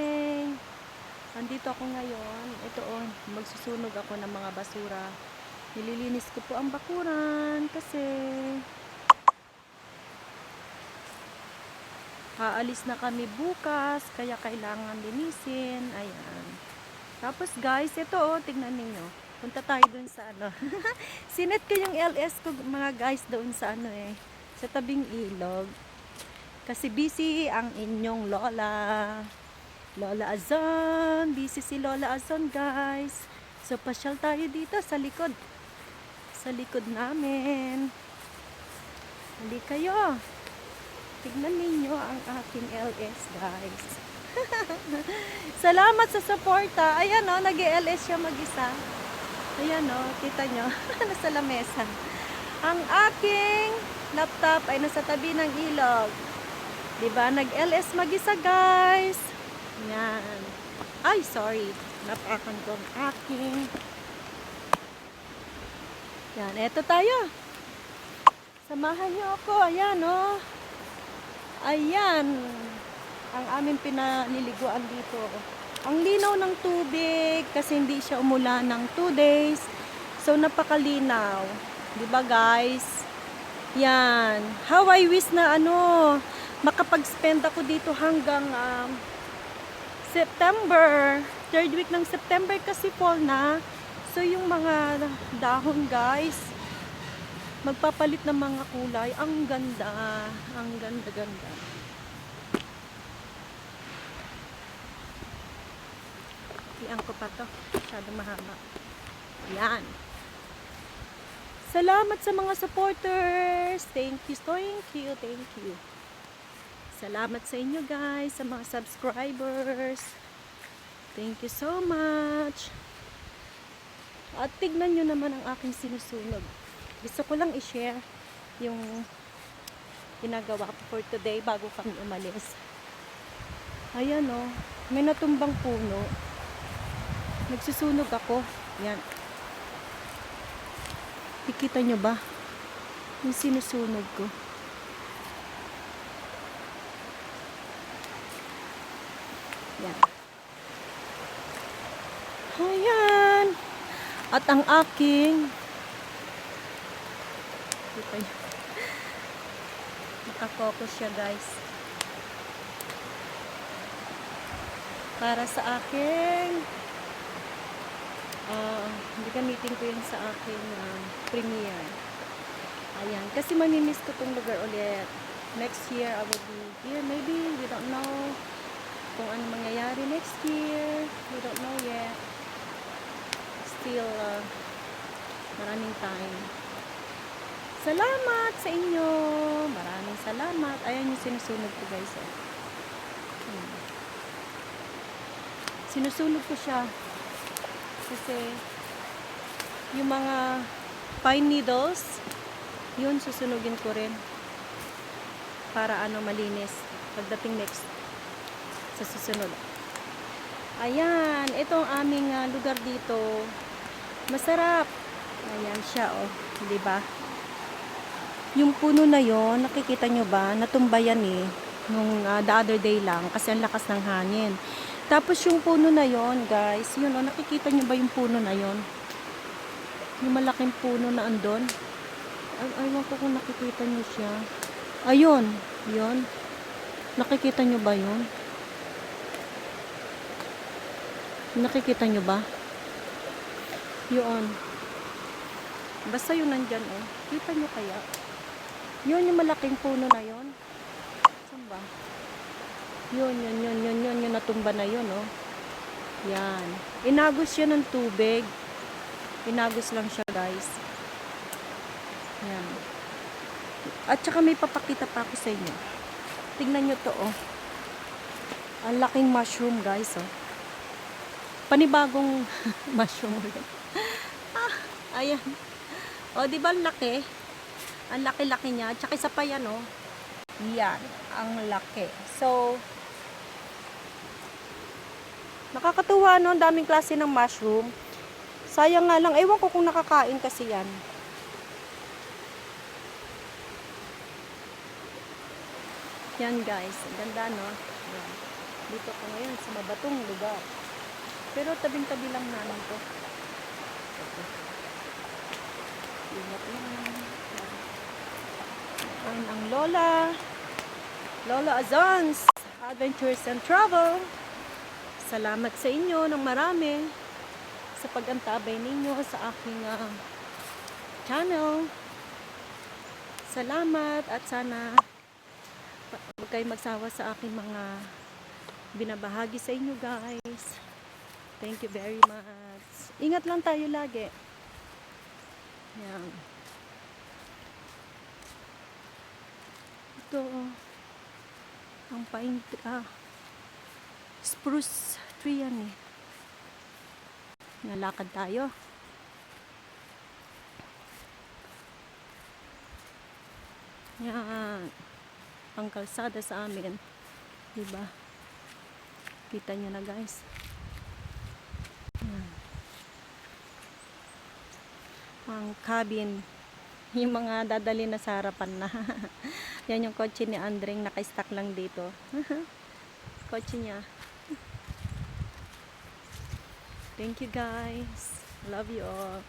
morning! Andito ako ngayon. Ito magsusunog ako ng mga basura. Nililinis ko po ang bakuran kasi aalis na kami bukas kaya kailangan linisin. Ayan. Tapos guys, ito tignan niyo. Punta tayo dun sa ano. Sinet ko yung LS ko mga guys doon sa ano sa tabing ilog. Kasi busy ang inyong Lola Azon. Busy si Lola Azon guys. So pasyal tayo dito sa likod. Sa likod namin. Hindi kayo. Tignan ninyo ang aking LS guys. Salamat sa suporta. Ayan nag-LS siya mag-isa. Ayan kita nyo. Nasa lamesa. Ang aking laptop ay nasa tabi ng ilog. Diba? Nag-LS mag-isa guys. Yan. Ay, sorry. Napakan ko ang aking. Yan. Eto tayo. Samahan nyo ako. Ayan Ayan. Ang aming pinaliliguan dito. Ang linaw ng tubig kasi hindi siya umulan ng 2 days. So, napakalinaw. Diba guys? Yan. How I wish na makapag-spend ako dito hanggang September. 3rd week ng September kasi fall na. So yung mga dahon guys, magpapalit ng mga kulay. Ang ganda. Ang ganda-ganda. Iyan ko pa to. Masyado mahaba. Yan. Salamat sa mga supporters. Thank you. Thank you. Salamat sa inyo guys, sa mga subscribers. Thank you so much. At tignan nyo naman ang aking sinusunog. Gusto ko lang i-share yung ginagawa ko for today bago kami umalis. Ayan may natumbang puno. Nagsusunog ako. Yan. Nakikita nyo ba? Yung sinusunog ko. Yan. Ayan. At ang aking kita nyo. Nakafocus siya guys. Para sa aking hindi gamitin ko yun sa aking premiere. Ayan. Kasi mamimiss ko tong lugar ulit. Next year I will be here. Maybe we don't know kung ano mangyayari next year. We don't know yet. Still maraming time. Salamat sa inyo. Maraming salamat. Ayan yung sinusunog ko guys. Sinusunog ko siya. Kasi yung mga pine needles, yun susunugin ko rin. Para malinis. Pagdating next sa susunod. Ayan, itong aming lugar dito. Masarap. Ayan siya, di ba? Yung puno na yon, nakikita nyo ba? Natumba yan nung the other day lang kasi ang lakas ng hangin. Tapos yung puno na yon, guys, yun nakikita nyo ba yung puno na yon? Yung malaking puno na andon. Aywan ko kung nakikita nyo siya. Ayun, yun. Nakikita nyo ba yun? Nakikita nyo ba? Yun. Basta yun nandyan Kita nyo kaya? Yun yung malaking puno na yun. Saan ba? Yun. Yung natumba na yun Yan. Inagos siya ng tubig. Inagos lang siya guys. Yan. At saka may papakita pa ako sa inyo. Tingnan nyo to Ang laking mushroom guys Panibagong mushroom. Ayan. Di ba ang laki? Ang laki-laki niya. Tsaka isa pa yan Yan. Ang laki. So, nakakatuwa ang daming klase ng mushroom. Sayang nga lang. Ewan ko kung nakakain kasi yan. Yan guys. Ganda Yan. Dito ko ngayon sa mabatong lugar. Pero tabing-tabi lang namin to. Ingat lang. Ang Lola Azons Adventures and Travel. Salamat sa inyo ng marami sa pag-antabay ninyo sa aking channel. Salamat at sana huwag kayo magsawa sa aking mga binabahagi sa inyo, guys. Thank you very much. Ingat lang tayo lagi. Yan. Ito ang pine spruce tree yan eh. Nalakad tayo. Yan. Ang kalsada sa amin. Diba? Kita nyo na, guys. Yan. Ang cabin. Yung mga dadali na sa harapan na. Yan yung kotse ni Andring. Naka-stack lang dito. Kotse niya. Thank you, guys. Love you all.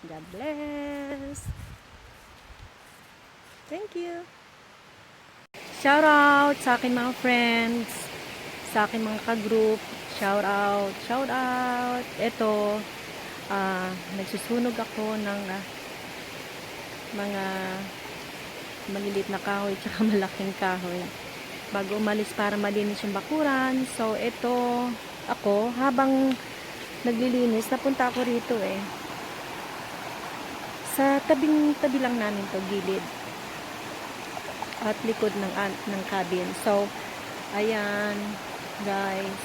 God bless. Thank you. Shout out sa akin mga friends, sa akin mga ka-group. Shout out, shout out. Ito, nagsusunog ako ng mga maliliit na kahoy tsaka malaking kahoy bago umalis para malinis yung bakuran. So, ito, ako, habang naglilinis, napunta ako rito eh. Sa tabing-tabi lang namin to, gilid. At likod ng cabin. So, ayan, guys.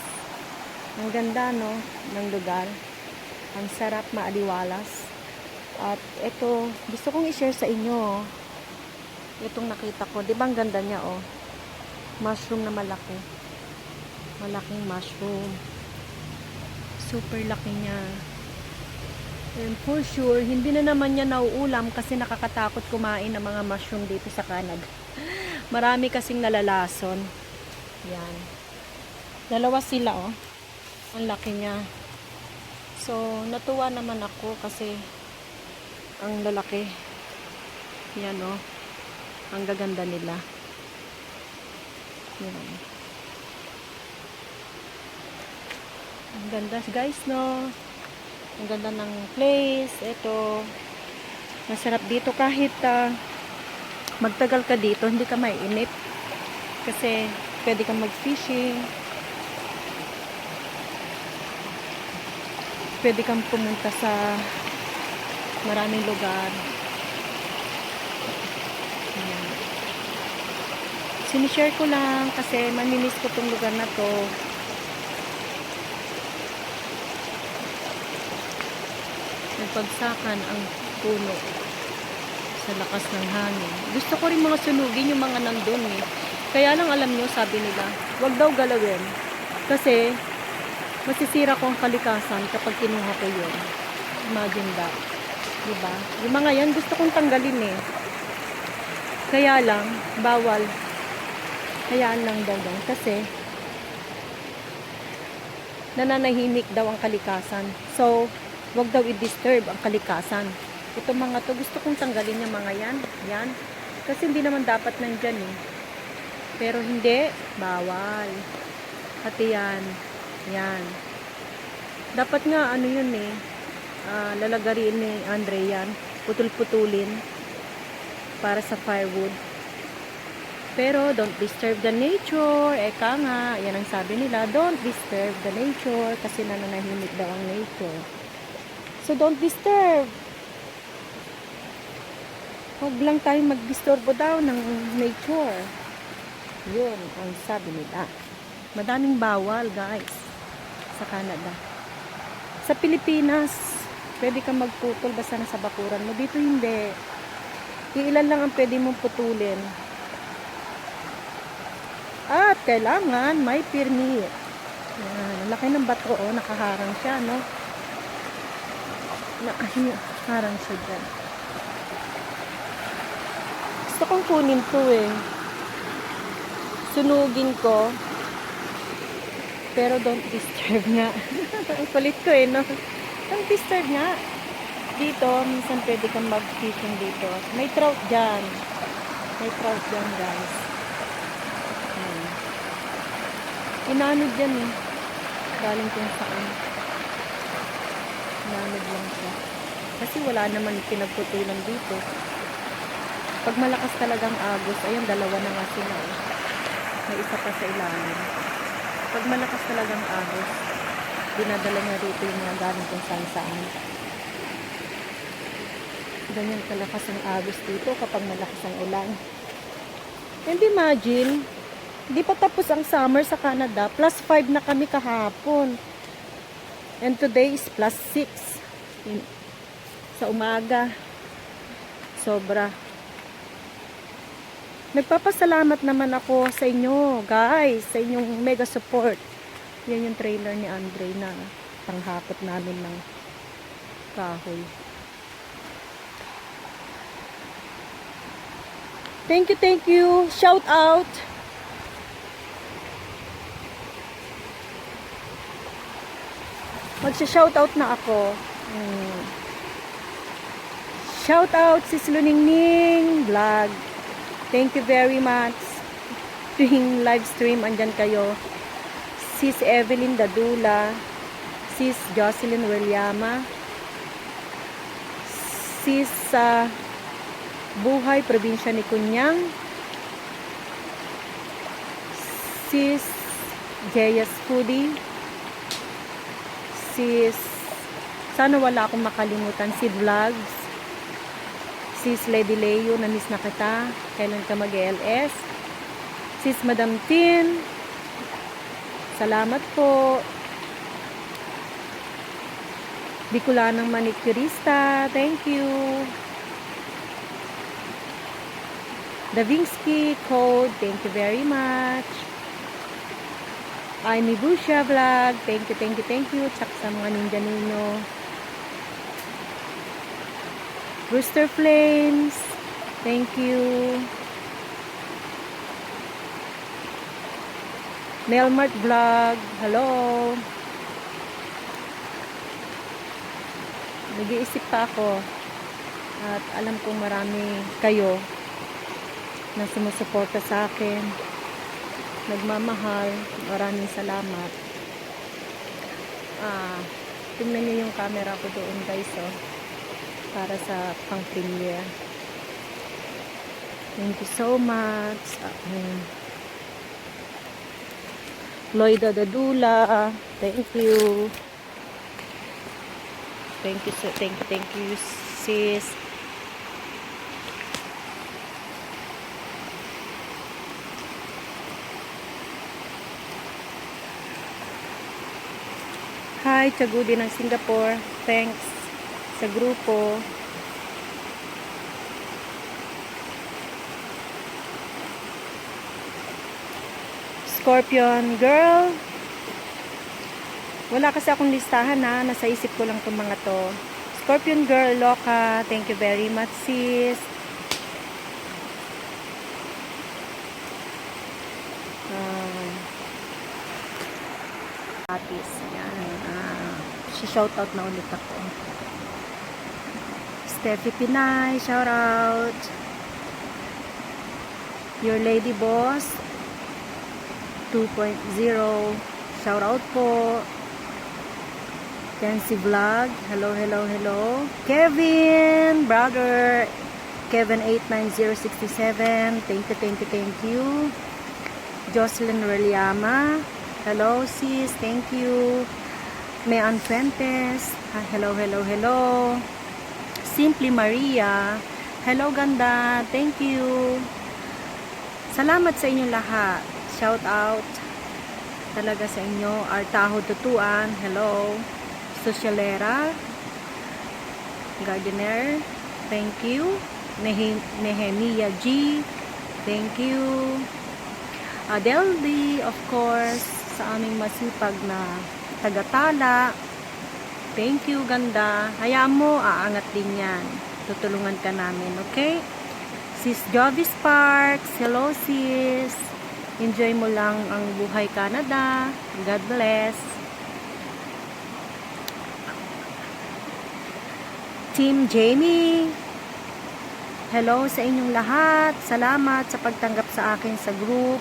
Ang ganda, no, ng lugar. Ang sarap, maaliwalas. At ito, gusto kong i-share sa inyo. Itong nakita ko. Di ba ang ganda niya, oh? Mushroom na malaki. Malaking mushroom. Super laki niya. And for sure, hindi na naman niya nauulam kasi nakakatakot kumain ng mga mushroom dito sa Canada. Marami kasing nalalason. Yan. Dalawa sila, oh. Ang laki niya. So, natuwa naman ako kasi ang lalaki. Yan, oh. Ang gaganda nila. Yan. Ang ganda, guys, no? Ang ganda ng place. Ito. Masarap dito kahit magtagal ka dito, hindi ka maiinip. Kasi pwede kang mag-fishing. Pwede kang pumunta sa maraming lugar. Sinishare ko lang kasi mamimiss ko tong lugar na to. Nagpagsakan ang puno sa lakas ng hangin. Gusto ko rin mga sunugin yung mga nandun eh. Kaya lang alam nyo, sabi nila, wag daw galawin. Kasi masisira ko ang kalikasan kapag kinuha ko yun. Imagine that. Diba? Yung mga yan gusto kong tanggalin eh. Kaya lang, bawal. Hayaan lang daw yan. Kasi nananahimik daw ang kalikasan. So, wag daw i-disturb ang kalikasan. Ito mga to, gusto kong tanggalin yung mga yan. Yan. Kasi hindi naman dapat nandyan eh. Pero hindi, bawal. Pati yan. Yan. Dapat nga, ano yun eh, lalagarin ni Andre yan. Putul-putulin para sa firewood. Pero, don't disturb the nature. Eka nga, yan ang sabi nila, don't disturb the nature kasi nananahimik daw ang nature. So, don't disturb. Huwag lang tayong magdisturbo daw ng nature. Yun ang sabi nila. Madaming bawal, guys, sa Canada. Sa Pilipinas, pwede kang magputol basta nasa bakuran mo. Dito hindi. Iilan lang ang pwede mong putulin. At kailangan may permit. Yan. Ang laki ng bato, oh. Nakaharang siya, no? Nakaharang siya dyan. Gusto kong kunin to eh. Sunugin ko. Pero don't disturb nga. Ang kulit ko eh, no? Don't disturb nga. Dito, minsan pwede kang mag-fishing dito. May trout dyan. May trout dyan, guys. Ayan. Inanod dyan eh. Galing kung saan. Inanod lang siya. Kasi wala naman pinagputulan dito. Pag malakas talagang agos, ayun, dalawa na nga sila eh. May isa pa sa ilalim. Pag malakas talagang agos, dinadala niya rito yung mga galing kung saan. Ganyan kalakas ang agos dito kapag malakas ang ulan. And imagine, di pa tapos ang summer sa Canada, +5 na kami kahapon. And today is +6 sa umaga. Sobra. Nagpapasalamat naman ako sa inyo, guys, sa inyong mega support. Yan yung trailer ni Andre na panghakot namin ng kahoy. Thank you. Shout out. Magsha-shout out na ako. Shout out sis Luningning Vlog. Thank you very much. Doing live stream, andyan kayo. Sis Evelyn Dadula, sis Jocelyn Williama, sis Buhay, probinsya ni Kunyang, sis Jayas Foodie, sis, sana wala akong makalimutan, si Vlogs, sis Lady Leo, na-miss na kita, kailan ka mag-LS, sis Madam Tin, salamat po, Bicolanang manicurista, thank you, Davinsky Code, thank you very much, Amy Busha Vlog, thank you, tsaka sa mga ninja ninyo, Rooster Flames, thank you, Nelmart Vlog, hello, nag-iisip pa ako at alam kong marami kayo na sumusuporta sa akin, nagmamahal, maraming salamat. Tingnan niyo yung camera ko doon, guys, oh, para sa pang premiere. Thank you so much. Loida Dadula, thank you. Thank you, sis. Hi, Chagudi ng Singapore. Thanks sa grupo. Scorpion Girl. Wala kasi akong listahan na. Nasa isip ko lang itong mga to. Scorpion Girl Loca. Thank you very much, sis. Atis. Yan. Shoutout na ulit ako. Steffi Pinay. Shout out. Your Lady Boss 2.0. Shout out po. Kenzie Vlog. Hello. Kevin, brother. Kevin 89067. Thank you. Jocelyn Reliama. Hello, sis. Thank you. Mayan Fuentes. Hello. Simply Maria. Hello, ganda. Thank you. Salamat sa inyong lahat. Shout out talaga sa inyo. Artaho Tutuan. Hello. Socialera. Gardener. Thank you. Nehemia G. Thank you. Adeldi, of course, sa aming masipag na tagatala. Thank you, ganda. Hayaan mo, aangat din yan. Tutulungan ka namin, okay? Sis Jovi Sparks. Hello, sis. Enjoy mo lang ang buhay Canada. God bless. Team Jamie, hello sa inyong lahat. Salamat sa pagtanggap sa akin sa group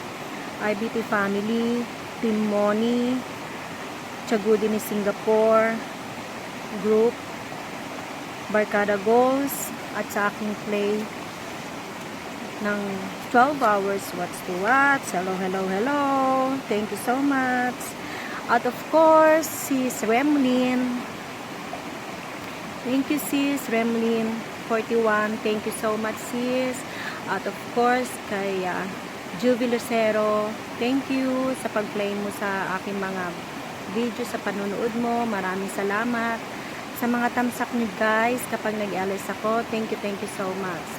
IBP Family, Team Moni, Chagudi ni Singapore group, Barkada Goals, at sa aking play ng 12 hours what's to watch. Hello, hello, hello. Thank you so much. At of course, sis Remlin. Thank you, sis Remlin 41. Thank you so much, sis. At of course, kay Juvie Lucero. Thank you sa pag-play mo sa aking mga video, sa panonood mo. Maraming salamat. Sa mga tamsak niyo guys, kapag nag-alis ako, thank you so much.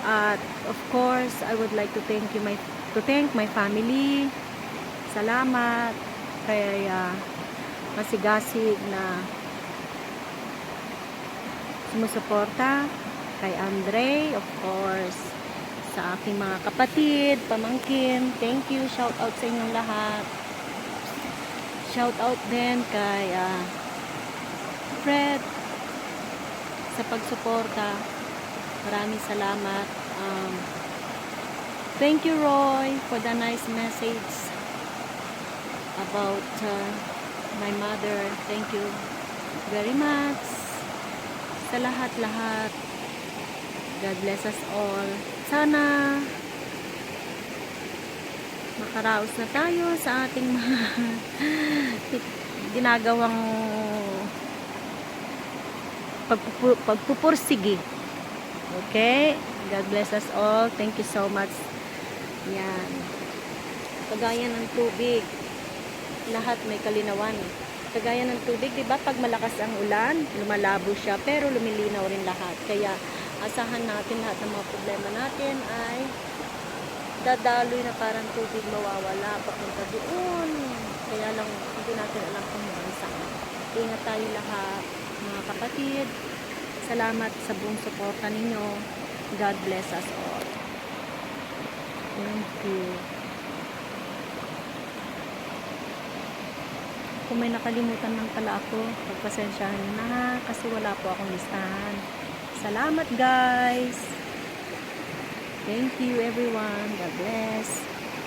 At of course, I would like to thank my family. Salamat kay masigasig na sumusuporta, kay Andre, of course, sa aking mga kapatid, pamangkin. Thank you, shout out sa inyong lahat. Shout out din kay Fred sa pagsuporta. Maraming salamat. Thank you, Roy, for the nice message about my mother. Thank you very much sa lahat-lahat. God bless us all. Sana makaraos na tayo sa ating mga ginagawang pagpupursigi. Okay? God bless us all. Thank you so much. Yan. Kagaya ng tubig. Lahat may kalinawan. Kagaya ng tubig, di ba? Pag malakas ang ulan, lumalabo siya, pero lumilinaw rin lahat. Kaya, asahan natin lahat ng mga problema natin ay dadaloy na parang tubig mawawala papunta doon. Kaya lang, hindi natin alam kung ano saan. Ingat tayo lahat, mga kapatid. Salamat sa buong suporta ninyo. God bless us all. Thank you. Kung may nakalimutan lang pala ako, pagpasensyahan nyo na kasi wala po akong listahan. Salamat guys! Thank you everyone. God bless.